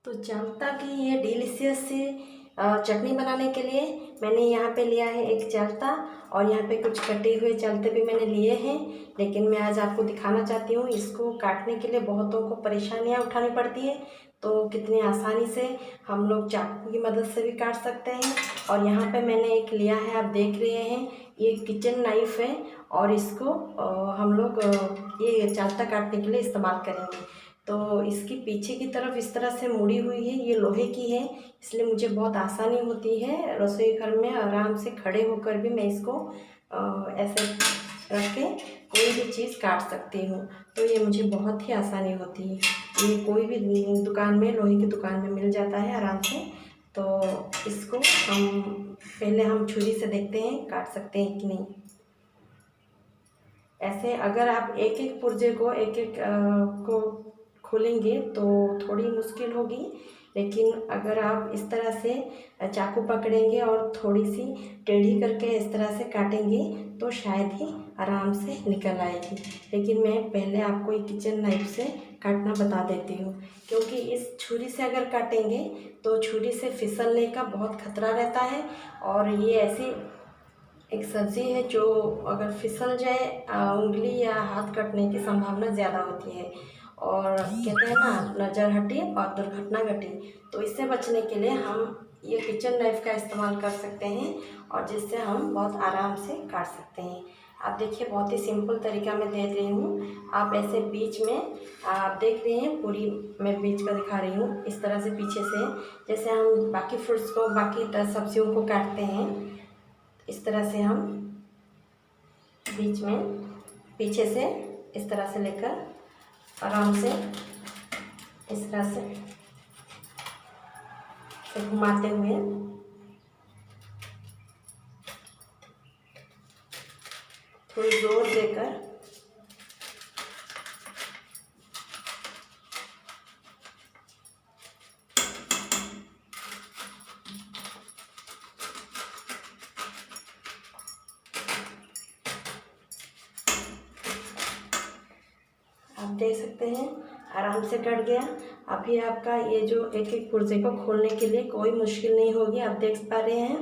तो चालता की ये डिलीशियस सी चटनी बनाने के लिए मैंने यहाँ पे लिया है एक चालता, और यहाँ पे कुछ कटे हुए चालते भी मैंने लिए हैं। लेकिन मैं आज आपको दिखाना चाहती हूँ, इसको काटने के लिए बहुतों को परेशानियाँ उठानी पड़ती है, तो कितनी आसानी से हम लोग चाकू की मदद से भी काट सकते हैं। और यहाँ पे मैंने एक लिया है, आप देख रहे हैं, ये किचन नाइफ है, और इसको हम लोग ये चालता काटने के लिए इस्तेमाल करेंगे। तो इसकी पीछे की तरफ इस तरह से मुड़ी हुई है, ये लोहे की है, इसलिए मुझे बहुत आसानी होती है रसोई घर में आराम से खड़े होकर भी मैं इसको ऐसे रख के कोई भी चीज़ काट सकती हूँ। तो ये मुझे बहुत ही आसानी होती है। ये कोई भी दुकान में, लोहे की दुकान में मिल जाता है आराम से। तो इसको पहले हम छुरी से देखते हैं काट सकते हैं कि नहीं। ऐसे अगर आप एक एक पुर्जे को एक एक को खोलेंगे तो थोड़ी मुश्किल होगी, लेकिन अगर आप इस तरह से चाकू पकड़ेंगे और थोड़ी सी टेढ़ी करके इस तरह से काटेंगे तो शायद ही आराम से निकल आएगी। लेकिन मैं पहले आपको एक किचन नाइफ से काटना बता देती हूँ, क्योंकि इस छुरी से अगर काटेंगे तो छुरी से फिसलने का बहुत खतरा रहता है। और ये ऐसी एक सब्ज़ी है जो अगर फिसल जाए उंगली या हाथ कटने की संभावना ज़्यादा होती है। और कहते हैं ना, नज़र हटी और दुर्घटना घटी। तो इससे बचने के लिए हम ये किचन नाइफ का इस्तेमाल कर सकते हैं, और जिससे हम बहुत आराम से काट सकते हैं। आप देखिए, बहुत ही सिंपल तरीका मैं दे रही हूँ। आप ऐसे बीच में आप देख रहे हैं, पूरी मैं बीच का दिखा रही हूँ, इस तरह से पीछे से, जैसे हम बाकी फ्रूट्स को, बाकी सब्जियों को काटते हैं, इस तरह से हम बीच में पीछे से इस तरह से लेकर आराम से इस तरह से घुमाते हुए थोड़ी जोर देकर आप देख सकते हैं आराम से कट गया। अभी आपका ये जो एक एक पुर्जे को खोलने के लिए कोई मुश्किल नहीं होगी। आप देख पा रहे हैं,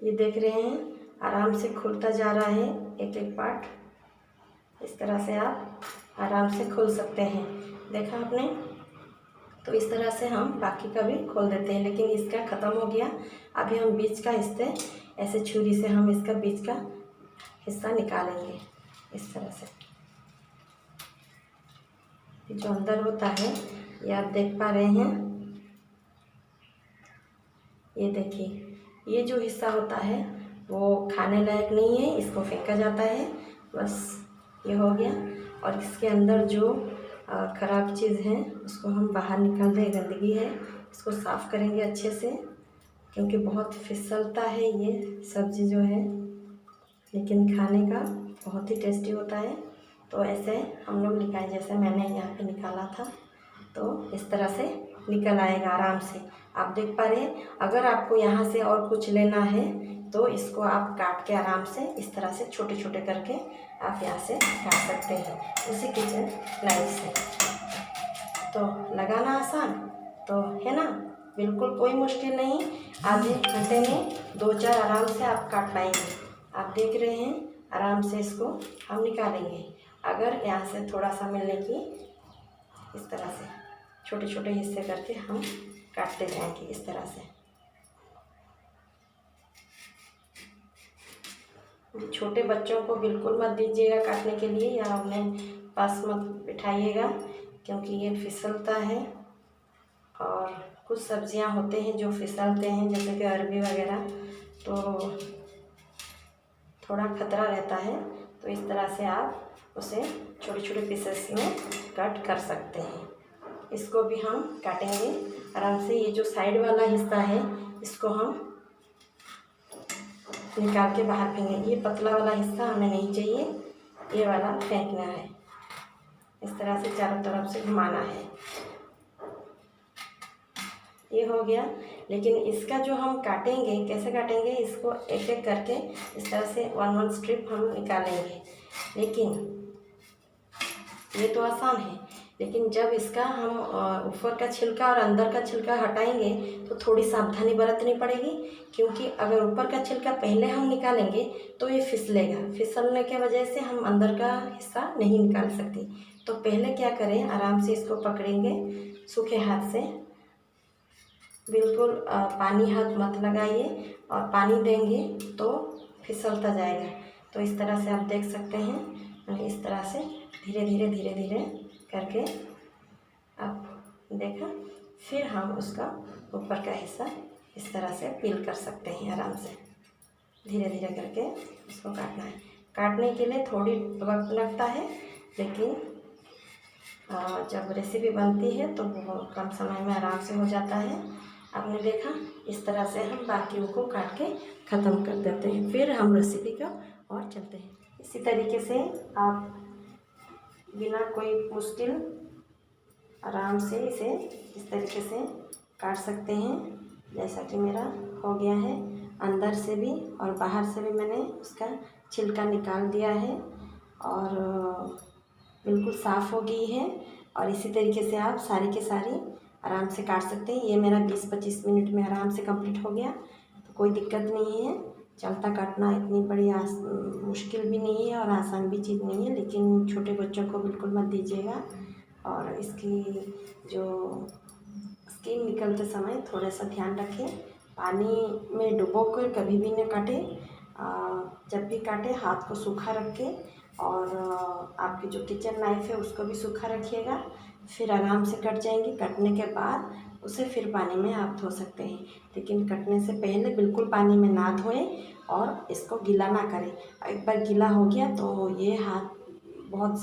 ये देख रहे हैं, आराम से खुलता जा रहा है एक एक पार्ट। इस तरह से आप आराम से खोल सकते हैं। देखा आपने? तो इस तरह से हम बाकी का भी खोल देते हैं, लेकिन इसका ख़त्म हो गया। अभी हम बीच का हिस्से ऐसे छुरी से हम इसका बीच का हिस्सा निकालेंगे इस तरह से। जो अंदर होता है ये आप देख पा रहे हैं, ये देखिए, ये जो हिस्सा होता है वो खाने लायक नहीं है, इसको फेंका जाता है। बस ये हो गया। और इसके अंदर जो ख़राब चीज़ है उसको हम बाहर निकाल दें, गंदगी है, इसको साफ़ करेंगे अच्छे से, क्योंकि बहुत फिसलता है ये सब्ज़ी जो है, लेकिन खाने का बहुत ही टेस्टी होता है। तो ऐसे हम लोग निकालें, जैसे मैंने यहाँ पे निकाला था, तो इस तरह से निकल आएगा आराम से। आप देख पा रहे हैं। अगर आपको यहाँ से और कुछ लेना है तो इसको आप काट के आराम से इस तरह से छोटे छोटे करके आप यहाँ से काट सकते हैं उसी किचन नाइफ से। तो लगाना आसान तो है ना, बिल्कुल कोई मुश्किल नहीं। आधे घंटे में 2-4 आराम से आप काट पाएंगे। आप देख रहे हैं, आराम से इसको हम निकालेंगे। अगर यहाँ से थोड़ा सा मिलने की, इस तरह से छोटे छोटे हिस्से करके हम काटते जाएंगे इस तरह से। छोटे बच्चों को बिल्कुल मत दीजिएगा काटने के लिए, या उन्हें पास मत बिठाइएगा, क्योंकि ये फिसलता है। और कुछ सब्जियां होते हैं जो फिसलते हैं, जैसे कि अरबी वगैरह, तो थोड़ा खतरा रहता है। तो इस तरह से आप उसे छोटे छोटे पीसेस में कट कर सकते हैं। इसको भी हम काटेंगे आराम से। ये जो साइड वाला हिस्सा है इसको हम निकाल के बाहर फेंकेंगे। ये पतला वाला हिस्सा हमें नहीं चाहिए, ये वाला फेंकना है। इस तरह से चारों तरफ से घुमाना है। ये हो गया। लेकिन इसका जो हम काटेंगे, कैसे काटेंगे, इसको एक एक करके इस तरह से 1-1 स्ट्रिप हम निकालेंगे। लेकिन ये तो आसान है, लेकिन जब इसका हम ऊपर का छिलका और अंदर का छिलका हटाएंगे तो थोड़ी सावधानी बरतनी पड़ेगी, क्योंकि अगर ऊपर का छिलका पहले हम निकालेंगे तो ये फिसलेगा। फिसलने के वजह से हम अंदर का हिस्सा नहीं निकाल सकते। तो पहले क्या करें, आराम से इसको पकड़ेंगे सूखे हाथ से, बिल्कुल पानी हाथ मत लगाइए, और पानी देंगे तो फिसलता जाएगा। तो इस तरह से आप देख सकते हैं, इस तरह से धीरे धीरे करके आप देखा। फिर हम उसका ऊपर का हिस्सा इस तरह से पील कर सकते हैं। आराम से धीरे धीरे करके उसको काटना है। काटने के लिए थोड़ी वक्त लगता है, लेकिन जब रेसिपी बनती है तो बहुत कम समय में आराम से हो जाता है। आपने देखा, इस तरह से हम बाकियों को काट के ख़त्म कर देते हैं। फिर हम रेसिपी का और चलते हैं। इसी तरीके से आप बिना कोई मुश्किल आराम से इसे इस तरीके से काट सकते हैं। जैसा कि मेरा हो गया है, अंदर से भी और बाहर से भी मैंने उसका छिलका निकाल दिया है और बिल्कुल साफ़ हो गई है। और इसी तरीके से आप सारी के सारी आराम से काट सकते हैं। ये मेरा 20-25 मिनट में आराम से कंप्लीट हो गया, तो कोई दिक्कत नहीं है। चलता काटना इतनी बड़ी मुश्किल भी नहीं है और आसान भी चीज़ नहीं है, लेकिन छोटे बच्चों को बिल्कुल मत दीजिएगा। और इसकी जो स्किन निकलते समय थोड़ा सा ध्यान रखें। पानी में डुबो कर कभी भी न काटें। जब भी काटें हाथ को सूखा रखें, और आपकी जो किचन नाइफ़ है उसको भी सूखा रखिएगा। फिर आराम से कट जाएंगी। कटने के बाद उसे फिर पानी में आप धो सकते हैं, लेकिन कटने से पहले बिल्कुल पानी में ना धोएं और इसको गीला ना करें। एक बार गीला हो गया तो ये हाथ बहुत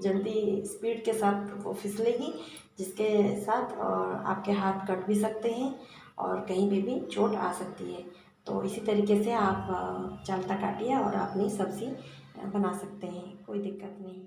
जल्दी स्पीड के साथ वो फिसलेगी, जिसके साथ आपके हाथ कट भी सकते हैं और कहीं पे भी चोट आ सकती है। तो इसी तरीके से आप चलता काटिए और अपनी सब्ज़ी बना सकते हैं, कोई दिक्कत नहीं।